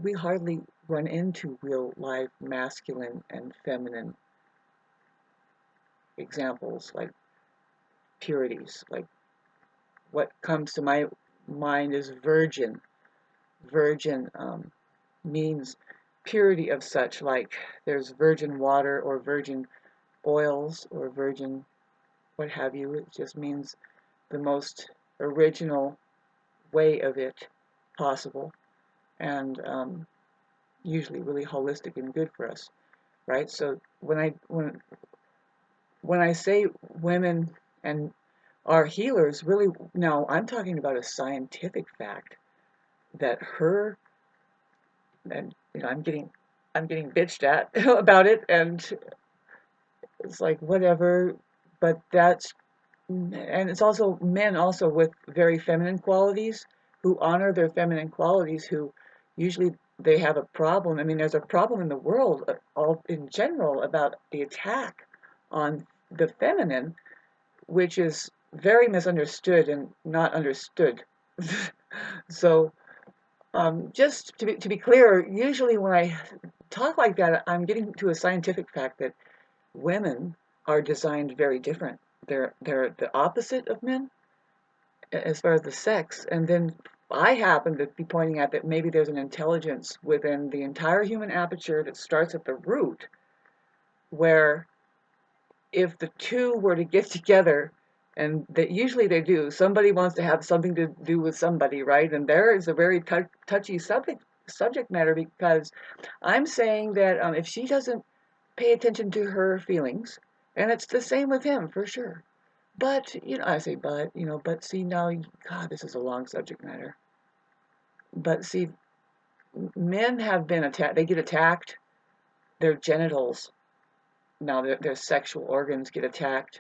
we hardly run into real life masculine and feminine examples like purities. Like what comes to my mind is virgin. Virgin means purity of such, like there's virgin water or virgin oils or virgin what have you. It just means the most original way of it possible, and usually really holistic and good for us, right? So when I say women and are healers, really now I'm talking about a scientific fact that her and I'm getting bitched at about it, and it's like whatever, but that's and it's also men also with very feminine qualities who honor their feminine qualities who usually they have a problem. I mean, there's a problem in the world all in general about the attack on the feminine, which is very misunderstood and not understood. So just to be clear, usually when I talk like that, I'm getting to a scientific fact that women are designed very different. They're the opposite of men as far as the sex, and then I happen to be pointing out that maybe there's an intelligence within the entire human aperture that starts at the root, where if the two were to get together, and that usually they do, somebody wants to have something to do with somebody, right? And there is a very touchy subject matter because I'm saying that if she doesn't pay attention to her feelings, and it's the same with him for sure. But I say, but see now, God, this is a long subject matter. But see, men have been attacked. They get attacked. Their genitals, now their sexual organs get attacked.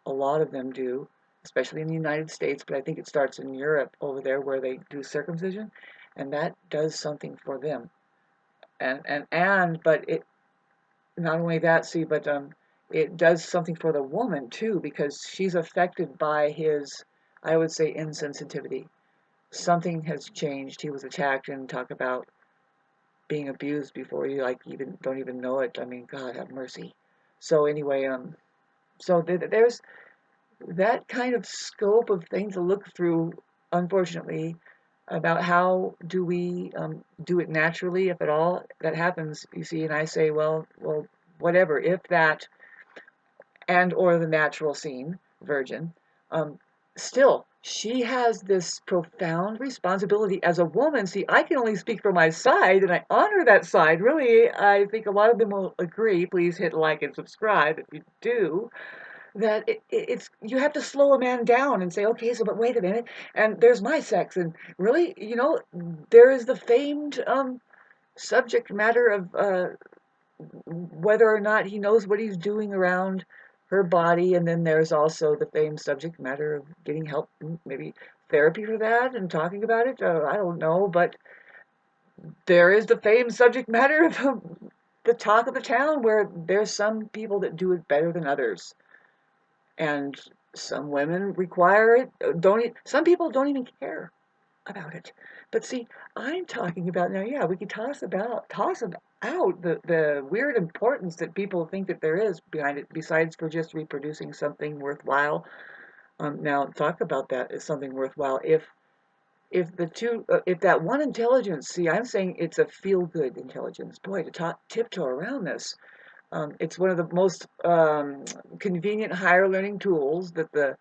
A lot of them do, especially in the United States, but I think it starts in Europe over there where they do circumcision, and that does something for them. But it not only that, see, but it does something for the woman too because she's affected by his, I would say, insensitivity. Something has changed. He was attacked, and talk about being abused before you like even don't even know it. I mean, God have mercy. So anyway, so there's that kind of scope of thing to look through, unfortunately, about how do we do it naturally, if at all that happens, you see, and I say, well, whatever, if that and or the natural scene, virgin, um, still, she has this profound responsibility as a woman. See, I can only speak for my side, and I honor that side. Really, I think a lot of them will agree. Please hit like and subscribe if you do that it's you have to slow a man down and say, okay, so but wait a minute, and there's my sex, and really, there is the famed subject matter of whether or not he knows what he's doing around her body, and then there's also the famed subject matter of getting help, maybe therapy for that, and talking about it. I don't know, but there is the famed subject matter of the talk of the town, where there's some people that do it better than others. And some women require it. Some people don't even care about it. But see, I'm talking about now. Yeah, we could toss out the weird importance that people think that there is behind it, besides for just reproducing something worthwhile. Now, talk about that as something worthwhile. If that one intelligence, see, I'm saying it's a feel good intelligence. Boy, to tiptoe around this. It's one of the most convenient higher learning tools that the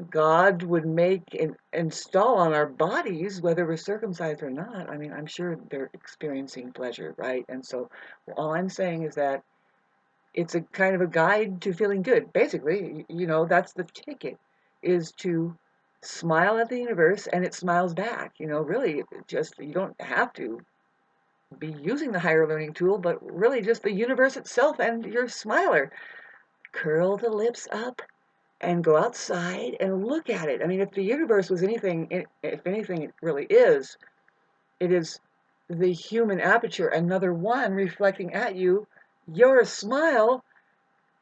God would make and install on our bodies, whether we're circumcised or not. I mean, I'm sure they're experiencing pleasure, right? And so all I'm saying is that it's a kind of a guide to feeling good. Basically, that's the ticket, is to smile at the universe and it smiles back. Really, just you don't have to be using the higher learning tool, but really just the universe itself and your smiler. Curl the lips up and go outside and look at it. I mean, if the universe was anything, if anything it really is, it is the human aperture, another one reflecting at you your smile,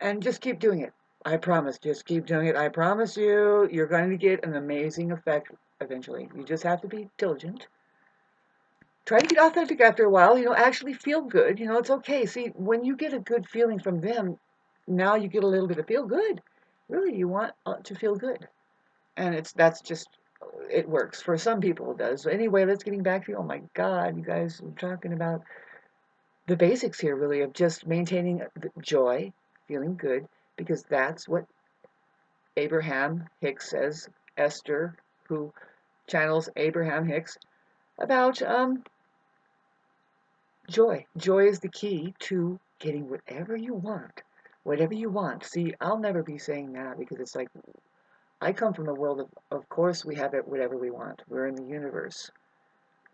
and just keep doing it. I promise, just keep doing it. I promise you're going to get an amazing effect eventually. You just have to be diligent. try to get authentic after a while, actually feel good. It's okay. See, when you get a good feeling from them, now you get a little bit of feel good. Really, you want to feel good. And that's just, it works. For some people, it does. So anyway, let's getting back to, oh my God, you guys are talking about the basics here, really, of just maintaining the joy, feeling good, because that's what Abraham Hicks says, Esther, who channels Abraham Hicks, about joy. Joy is the key to getting whatever you want. Whatever you want. See, I'll never be saying that because it's like, I come from the world of course, we have it, whatever we want. We're in the universe.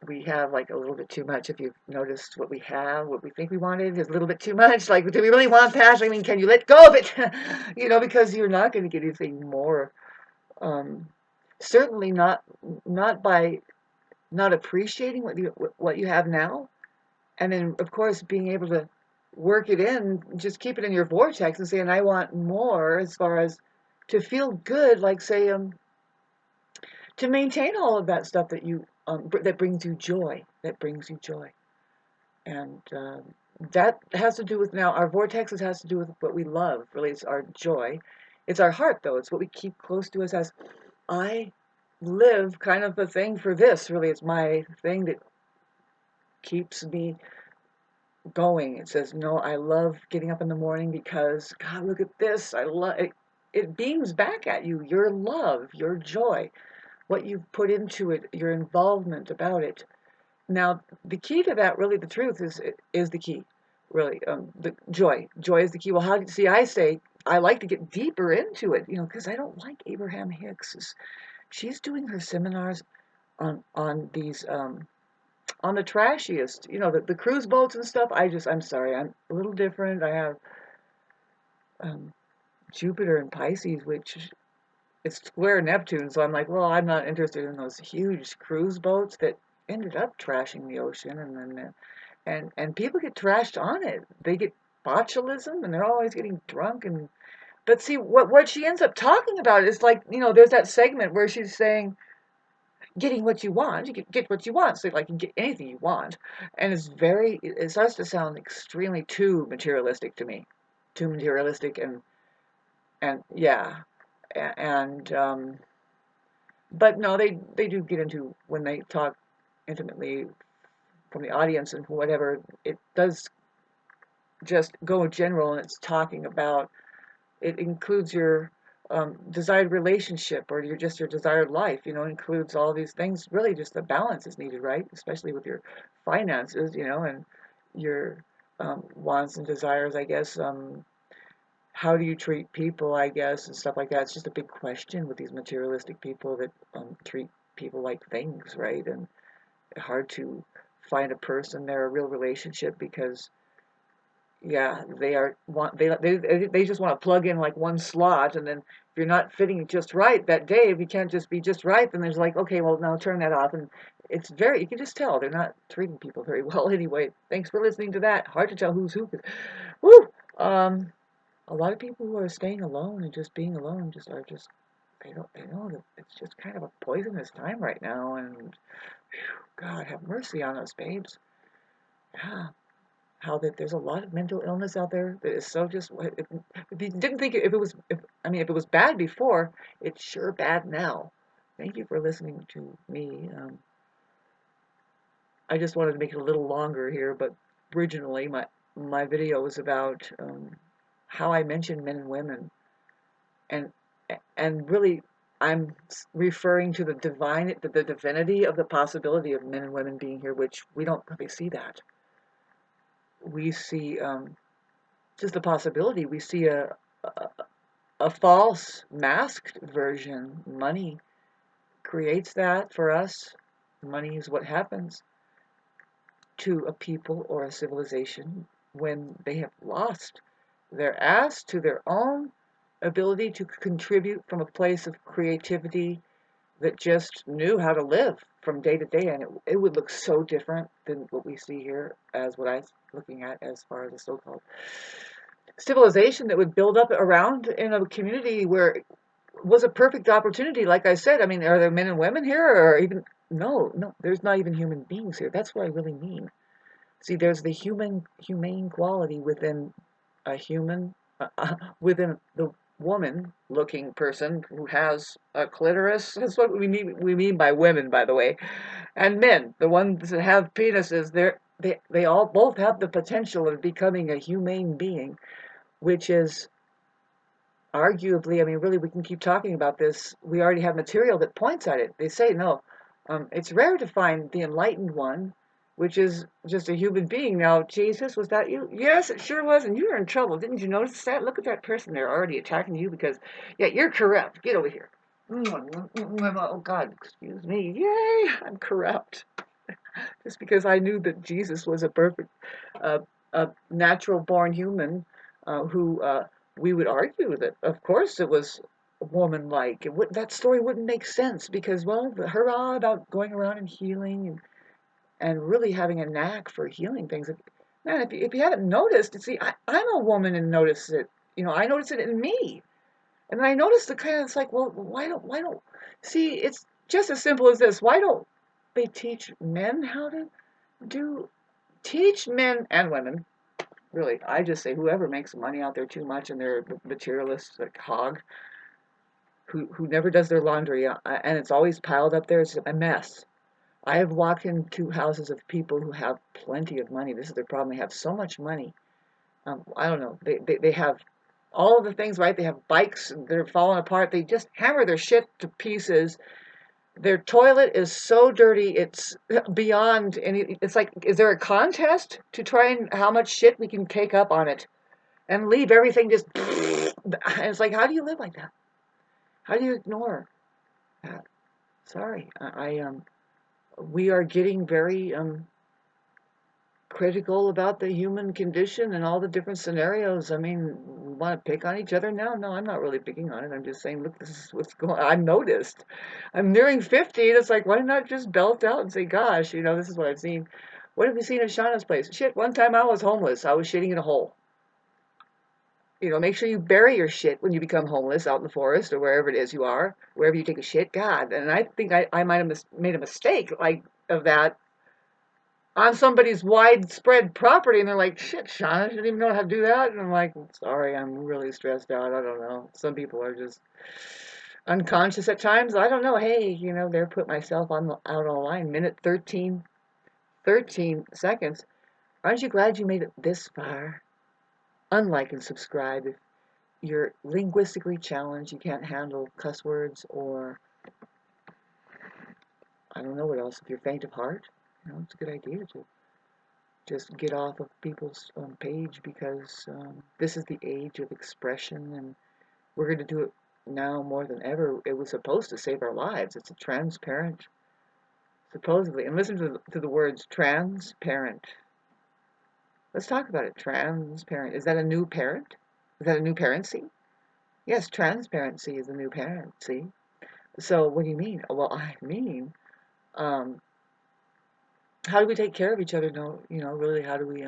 We have like a little bit too much. If you've noticed what we have, what we think we wanted is a little bit too much. Like, do we really want passion? I mean, can you let go of it? Because you're not going to get anything more. Um, Certainly not by not appreciating what you have now, and then of course being able to work it in, just keep it in your vortex and saying, I want more, as far as to feel good, like say to maintain all of that stuff that you that brings you joy, and that has to do with, now our vortexes has to do with what we love. Really, it's our joy, it's our heart, though. It's what we keep close to us. As I live kind of a thing for this, really, it's my thing that keeps me going. It says, no, I love getting up in the morning because, God, look at this. I love it. It beams back at you your love, your joy, what you've put into it, your involvement about it. Now, the key to that, really, the truth is the key, really. The joy. Joy is the key. Well, how do you see? I say I like to get deeper into it, because I don't like Abraham Hicks. She's doing her seminars on these on the trashiest, the cruise boats and stuff. I'm sorry, I'm a little different. I have um, Jupiter and Pisces, which it's square Neptune, so I'm like, well, I'm not interested in those huge cruise boats that ended up trashing the ocean, and then and people get trashed on it. They get botulism, and they're always getting drunk. And but see, what she ends up talking about is like, there's that segment where she's saying, getting what you want, you get what you want. So like, you can get anything you want, and it starts to sound extremely too materialistic to me, too materialistic, and yeah, and but no, they do get into, when they talk intimately from the audience and whatever, it does just go general, and it's talking about, it includes your desired relationship, or your desired life. Includes all these things. Really, just the balance is needed, right? Especially with your finances, and your wants and desires, I guess. How do you treat people, I guess, and stuff like that. It's just a big question with these materialistic people that treat people like things, right? And hard to find a person there, a real relationship, because yeah, they just want to plug in like one slot, and then if you're not fitting just right that day, if you can't just be just right, then there's like, okay, well, now turn that off. And you can just tell they're not treating people very well anyway. Thanks for listening to that. Hard to tell who's who. Woo! A lot of people who are staying alone and just being alone they know that it's just kind of a poisonous time right now, and God have mercy on us, babes. Yeah. How that there's a lot of mental illness out there that is so just, if you didn't think if it was, if it was bad before, it's sure bad now. Thank you for listening to me. I just wanted to make it a little longer here, but originally my video was about how I mention men and women, and and really I'm referring to the divinity of the possibility of men and women being here, which we don't really see that. We see just a possibility. We see a false, masked version. Money creates that for us. Money is what happens to a people or a civilization when they have lost their ass to their own ability to contribute from a place of creativity that just knew how to live from day to day. And it would look so different than what we see here, as what I'm looking at as far as a so-called civilization that would build up around in a community where it was a perfect opportunity. Like I said, I mean, are there men and women here, or even no, there's not even human beings here. That's what I really mean. See, there's the humane quality within a human, within the woman-looking person who has a clitoris. That's what we mean by women, by the way. And men, the ones that have penises, they all both have the potential of becoming a humane being, which is arguably, I mean, really, we can keep talking about this. We already have material that points at it. They say, no, it's rare to find the enlightened one, which is just a human being. Now, Jesus, was that you? Yes, it sure was. And you were in trouble. Didn't you notice that? Look at that person there already attacking you because, yeah, you're corrupt. Get over here. Oh, God, excuse me. Yay, I'm corrupt. Just because I knew that Jesus was a perfect, uh, a natural born human who we would argue that, of course, it was woman-like. That story wouldn't make sense because, well, the hurrah about going around and healing and really having a knack for healing things. Man, if you haven't noticed, see, I'm a woman and notice it. You know, I notice it in me. And then I noticed the kind of, it's like, well, why don't, see, it's just as simple as this. Why don't they teach men how to do, teach men and women, really, I just say whoever makes money out there too much and they're materialists like hog, who never does their laundry and it's always piled up there, it's a mess. I have walked into houses of people who have plenty of money. This is their problem. They have so much money. I don't know. They have all of the things, right? They have bikes and they're falling apart. They just hammer their shit to pieces. Their toilet is so dirty, it's beyond any. It's like, is there a contest to try and how much shit we can take up on it and leave everything just. It's like, how do you live like that? How do you ignore that? Sorry, we are getting very critical about the human condition and all the different scenarios. I mean, we want to pick on each other now? No, I'm not really picking on it. I'm just saying, look, this is what's going on. I've noticed. I'm nearing 50, and it's like, why not just belt out and say, gosh, this is what I've seen. What have you seen at Shauna's place? Shit, one time I was homeless. I was shitting in a hole. Make sure you bury your shit when you become homeless out in the forest or wherever it is you are, wherever you take a shit. God, and I think I might have made a mistake like of that on somebody's widespread property, and they're like, "Shit, Sean, I didn't even know how to do that." And I'm like, "Sorry, I'm really stressed out. I don't know. Some people are just unconscious at times. I don't know. Hey, there, put myself out on the line. Minute 13 seconds. Aren't you glad you made it this far? Unlike and subscribe if you're linguistically challenged, you can't handle cuss words, or I don't know what else. If you're faint of heart, it's a good idea to just get off of people's page because this is the age of expression and we're going to do it now more than ever. It was supposed to save our lives. It's a transparent, supposedly. And listen to the words transparent. Let's talk about it. Transparent. Is that a new parent? Is that a new parency? Yes, transparency is a new parency. So what do you mean? Well, I mean, um, how do we take care of each other? No, really, how do we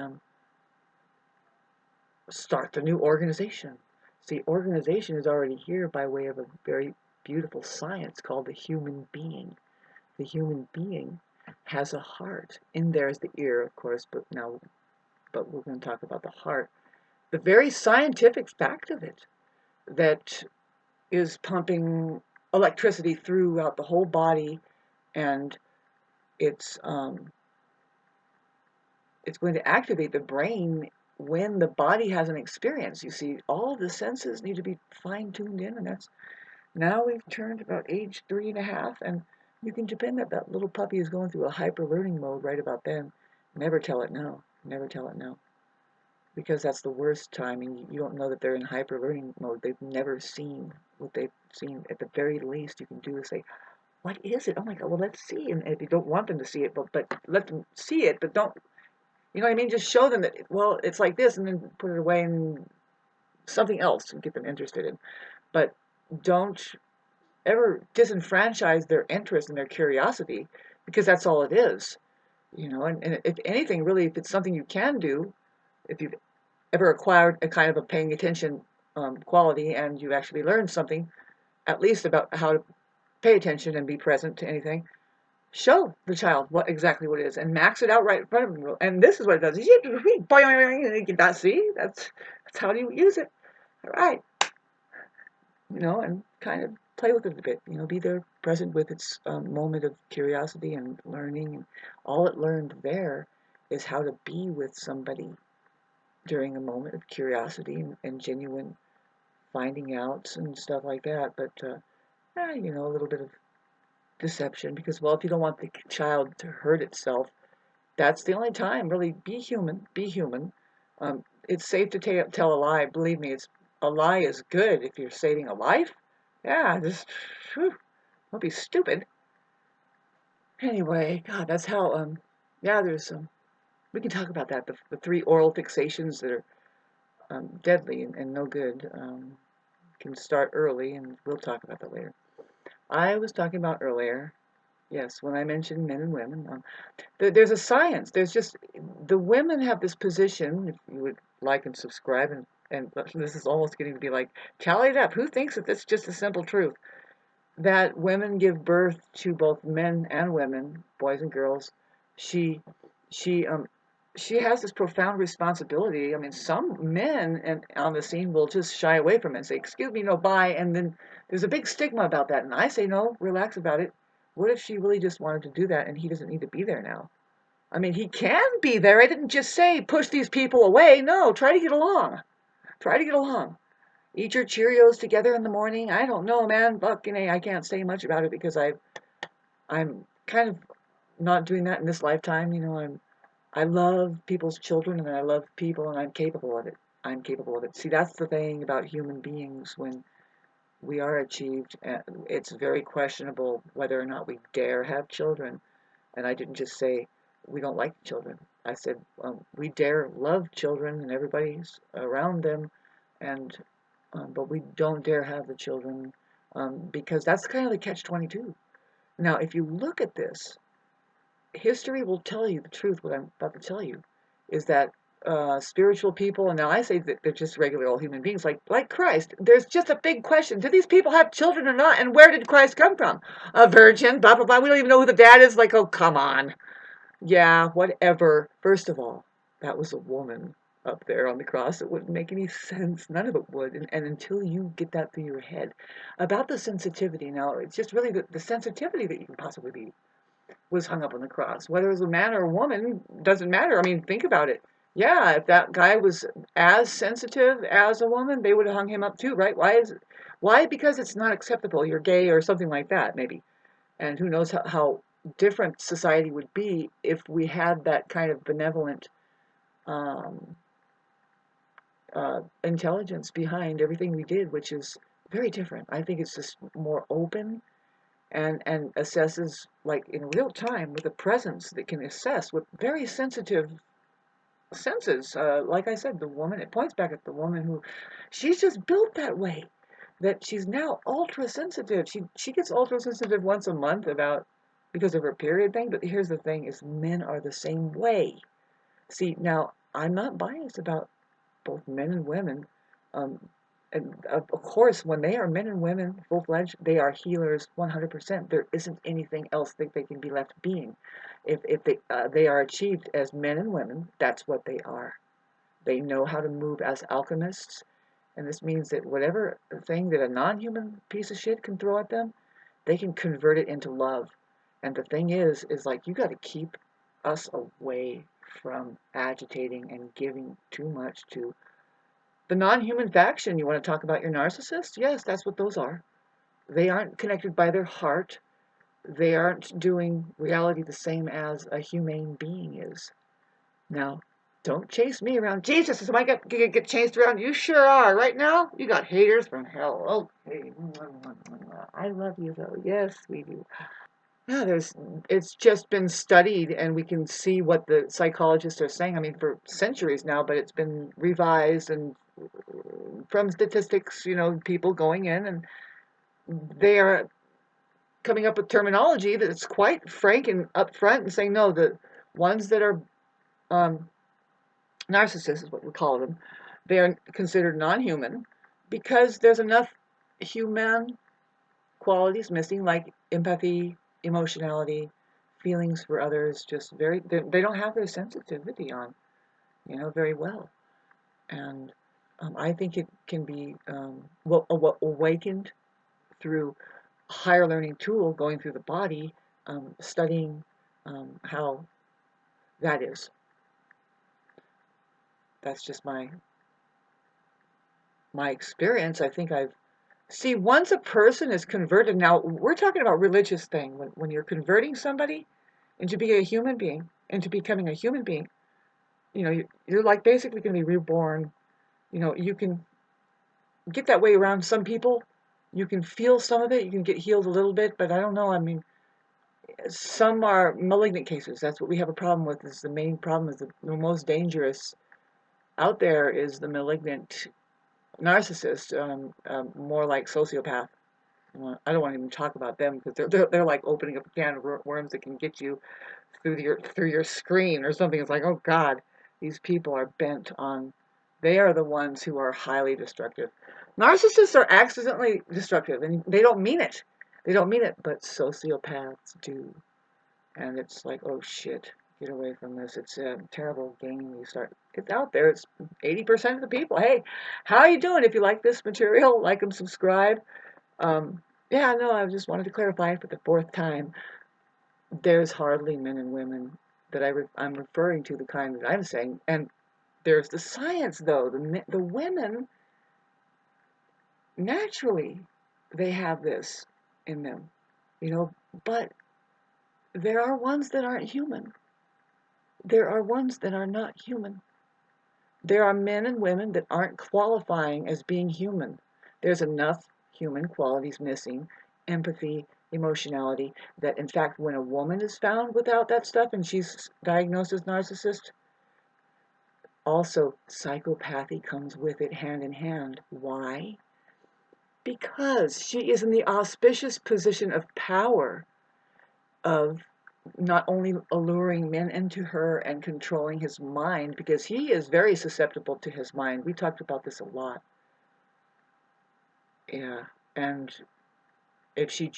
start the new organization? See, organization is already here by way of a very beautiful science called the human being. The human being has a heart. In there is the ear, of course, but we're going to talk about the heart. The very scientific fact of it that is pumping electricity throughout the whole body, and it's it's going to activate the brain when the body has an experience. You see, all the senses need to be fine-tuned in, and that's now we've turned about age 3.5, and you can depend that little puppy is going through a hyper-learning mode right about then. Never tell it no. Never tell it no. Because that's the worst time, and you don't know that they're in hyper-learning mode. They've never seen what they've seen. At the very least, you can do is say, what is it? Oh my God, well, let's see. And if you don't want them to see it, but let them see it, but don't, you know what I mean? Just show them that, well, it's like this, and then put it away and something else and get them interested in. But don't ever disenfranchise their interest and their curiosity, because that's all it is. And if anything, really, if it's something you can do, if you've ever acquired a kind of a paying attention quality and you've actually learned something, at least about how to pay attention and be present to anything, show the child exactly what it is and max it out right in front of them. And this is what it does. See, that's how you use it. All right, and kind of play with it a bit. Be there, present with its moment of curiosity and learning. And all it learned there is how to be with somebody during a moment of curiosity and genuine finding outs and stuff like that. But a little bit of deception because, well, if you don't want the child to hurt itself, that's the only time. Really, be human. Be human. It's safe to tell a lie. Believe me, a lie is good if you're saving a life. Yeah, just don't be stupid. Anyway, God, that's how. Yeah, there's we can talk about that. The three oral fixations that are deadly and no good. Can start early, and we'll talk about that later. I was talking about earlier. Yes, when I mentioned men and women, there's a science. There's just the women have this position. If you would like and subscribe, and this is almost getting to be like tally it up. Who thinks that that's just a simple truth? That women give birth to both men and women, boys and girls. She she um she has this profound responsibility. I mean, some men on the scene will just shy away from it and say, "Excuse me, no, bye." And then there's a big stigma about that. And I say, no, relax about it. What if she really just wanted to do that and he doesn't need to be there now? I mean, he can be there. I didn't just say push these people away. No, try to get along. Try to get along. Eat your Cheerios together in the morning. I don't know, man. Fucking A, I can't say much about it because I'm kind of not doing that in this lifetime. I love people's children and I love people and I'm capable of it. I'm capable of it. See, that's the thing about human beings when we are achieved. It's very questionable whether or not we dare have children. And I didn't just say we don't like children. I said we dare love children and everybody's around them, and but we don't dare have the children because that's kind of the catch-22. Now, if you look at this, history will tell you the truth. What I'm about to tell you is that spiritual people, and now I say that they're just regular old human beings, like Christ. There's just a big question: do these people have children or not? And where did Christ come from? A virgin? Blah blah blah. We don't even know who the dad is. Like, oh come on. Yeah, whatever. First of all, that was a woman up there on the cross. It wouldn't make any sense. None of it would. And until you get that through your head about the sensitivity, now it's just really the sensitivity that you can possibly be was hung up on the cross. Whether it was a man or a woman doesn't matter. I mean, think about it. Yeah, if that guy was as sensitive as a woman, they would have hung him up too, right? Why? Because it's not acceptable. You're gay or something like that, maybe. And who knows how different society would be if we had that kind of benevolent um, intelligence behind everything we did, which is very different. I think it's just more open and assesses like in real time with a presence that can assess with very sensitive senses. Like I said, the woman, it points back at the woman who she's just built that way. That she's now ultra sensitive. She gets ultra sensitive once a month about because of her period thing. But here's the thing: is men are the same way. See, now I'm not biased about both men and women. Um, and of course, when they are men and women full fledged, they are healers 100%. There isn't anything else that they can be left being. If they are achieved as men and women, that's what they are. They know how to move as alchemists, and this means that whatever thing that a non-human piece of shit can throw at them, they can convert it into love. And the thing is like you got to keep us away from agitating and giving too much to the non-human faction. You want to talk about your narcissist? Yes, that's what those are. They aren't connected by their heart. They aren't doing reality the same as a humane being is. Now, don't chase me around. Jesus, am I get chased around? You sure are. Right now, you got haters from hell. Okay. I love you, though. Yes, we do. Yeah, it's just been studied, and we can see what the psychologists are saying. I mean, for centuries now, but it's been revised and from statistics, people going in, and they are coming up with terminology that's quite frank and upfront and saying, no, the ones that are um, narcissists is what we call them, they are considered non-human because there's enough human qualities missing, like empathy, emotionality, feelings for others, just they don't have their sensitivity on, very well. And I think it can be awakened through a higher learning tool going through the body, studying how that is. That's just my experience. I think I've see once a person is converted. Now we're talking about religious thing. When you're converting somebody into being a human being, into becoming a human being, you're like basically going to be reborn. You can get that way around some people. You can feel some of it. You can get healed a little bit, but I don't know. I mean, some are malignant cases. That's what we have a problem with. Is the main problem is the most dangerous out there is the malignant narcissist, more like sociopath. I don't want to even talk about them because they're like opening up a can of worms that can get you through your screen or something. It's like, oh God, these people are bent on. They are the ones who are highly destructive. Narcissists are accidentally destructive, and they don't mean it. They don't mean it, but sociopaths do. And it's like, oh shit, get away from this. It's a terrible game. It's out there. It's 80% of the people. Hey, how are you doing? If you like this material, like and subscribe. Yeah, no, I just wanted to clarify for the fourth time. There's hardly men and women that I'm referring to the kind that I'm saying. And there's the science, though. The women, naturally, they have this in them, but there are ones that aren't human. There are ones that are not human. There are men and women that aren't qualifying as being human. There's enough human qualities missing, empathy, emotionality, that in fact, when a woman is found without that stuff and she's diagnosed as narcissist, also psychopathy comes with it hand in hand. Why? Because she is in the auspicious position of power of not only alluring men into her and controlling his mind, because he is very susceptible to his mind. We talked about this a lot. Yeah. And if she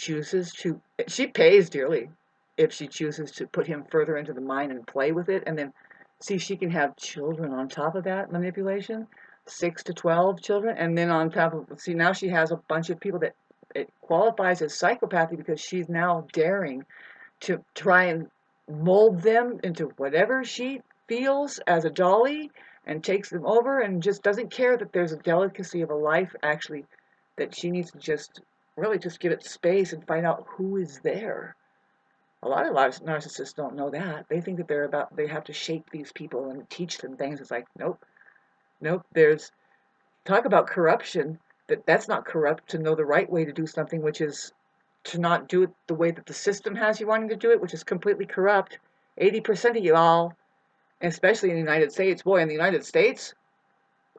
pays dearly if she chooses to put him further into the mind and play with it. And then, see, she can have children on top of that manipulation, 6 to 12 children. And then on top of, see, now she has a bunch of people that it qualifies as psychopathy because she's now daring to try and mold them into whatever she feels as a dolly and takes them over and just doesn't care that there's a delicacy of a life actually that she needs to just really just give it space and find out who is there. A lot of narcissists don't know that. They think that they have to shape these people and teach them things. It's like, nope, nope. Talk about corruption. That's not corrupt to know the right way to do something, which is to not do it the way that the system has you wanting to do it, which is completely corrupt. 80% of you all, especially in the United States, boy, in the United States,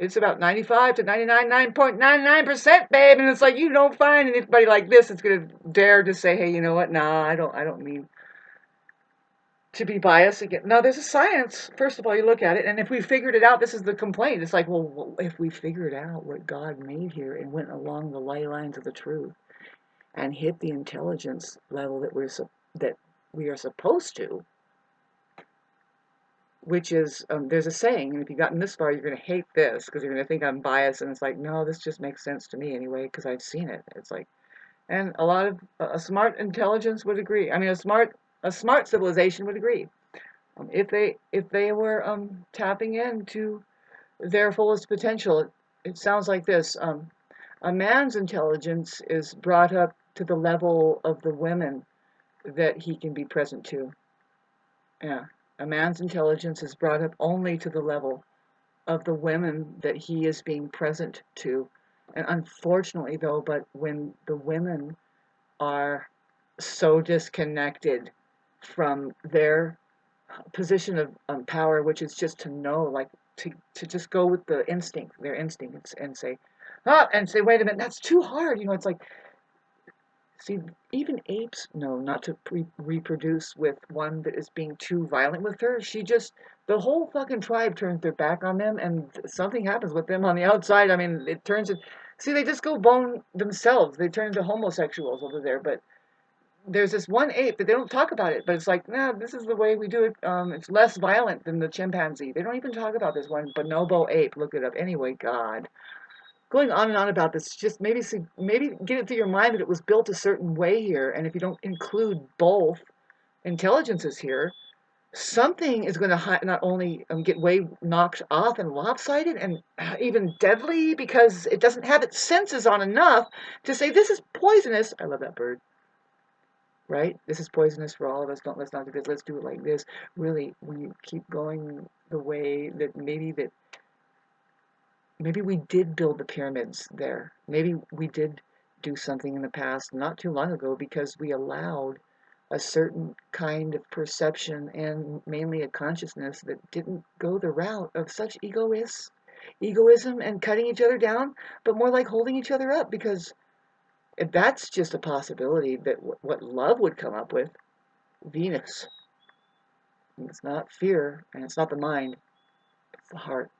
it's about 95 to 99.99%, babe. And it's like, you don't find anybody like this that's going to dare to say, hey, you know what? Nah, I don't mean to be biased again. No, there's a science. First of all, you look at it, and if we figured it out, this is the complaint. It's like, well, if we figured out what God made here and went along the ley lines of the truth and hit the intelligence level that we are supposed to, which is, there's a saying, and if you've gotten this far, you're going to hate this because you're going to think I'm biased, and it's like, no, this just makes sense to me anyway because I've seen it. It's like, and a lot of a smart intelligence would agree. I mean, a smart civilization would agree. If they were tapping into their fullest potential, it sounds like this. A man's intelligence is brought up to the level of the women that he can be present to. Yeah. A man's intelligence is brought up only to the level of the women that he is being present to. And unfortunately, though, but when the women are so disconnected from their position of power, which is just to know, like to just go with their instinct, and say, wait a minute, that's too hard. It's like, see, even apes know not to reproduce with one that is being too violent with her. The whole fucking tribe turns their back on them, and something happens with them on the outside. I mean, see, they just go bone themselves. They turn into homosexuals over there, but there's this one ape that they don't talk about it, but it's like, nah, this is the way we do it. It's less violent than the chimpanzee. They don't even talk about this one bonobo ape. Look it up. Anyway, God, going on and on about this, just maybe get it through your mind that it was built a certain way here, and if you don't include both intelligences here, something is going to not only get way knocked off and lopsided and even deadly because it doesn't have its senses on enough to say this is poisonous. I love that bird. Right? This is poisonous for all of us. Let's not do this. Let's do it like this. Really, when you keep going the way that maybe we did build the pyramids there. Maybe we did do something in the past not too long ago because we allowed a certain kind of perception and mainly a consciousness that didn't go the route of such egoism and cutting each other down, but more like holding each other up, because if that's just a possibility that what love would come up with. Venus. It's not fear, and it's not the mind, it's the heart.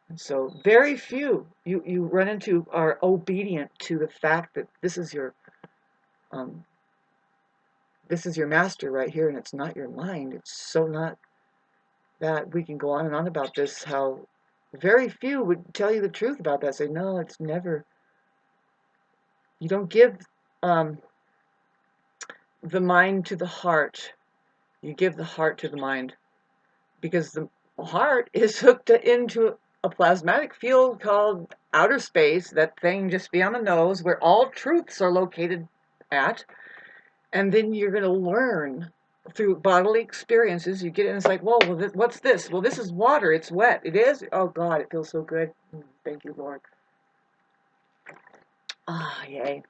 And so very few you run into are obedient to the fact that um, this is your master right here, and it's not your mind. It's so not that. We can go on and on about this, how very few would tell you the truth about that. Say, no, it's never. You don't give um, the mind to the heart. You give the heart to the mind, because the heart is hooked into a plasmatic field called outer space, that thing just beyond the nose, where all truths are located at. And then you're going to learn through bodily experiences. You get it, and it's like, whoa, well, what's this? Well, this is water. It's wet. It is? Oh, God, it feels so good. Thank you, Lord. Ah, yay.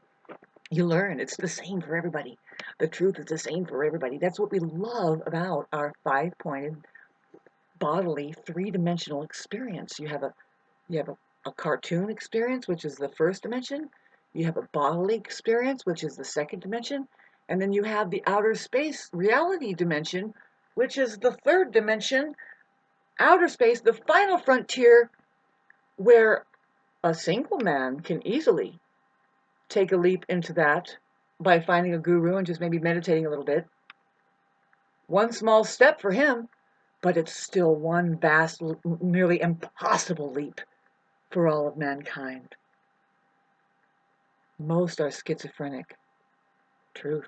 You learn. It's the same for everybody. The truth is the same for everybody. That's what we love about our five-pointed bodily three-dimensional experience. You have a cartoon experience, which is the first dimension. You have a bodily experience, which is the second dimension. And then you have the outer space reality dimension, which is the third dimension. Outer space, the final frontier, where a single man can easily take a leap into that by finding a guru and just maybe meditating a little bit. One small step for him, but it's still one vast, nearly impossible leap for all of mankind. Most are schizophrenic. Truth.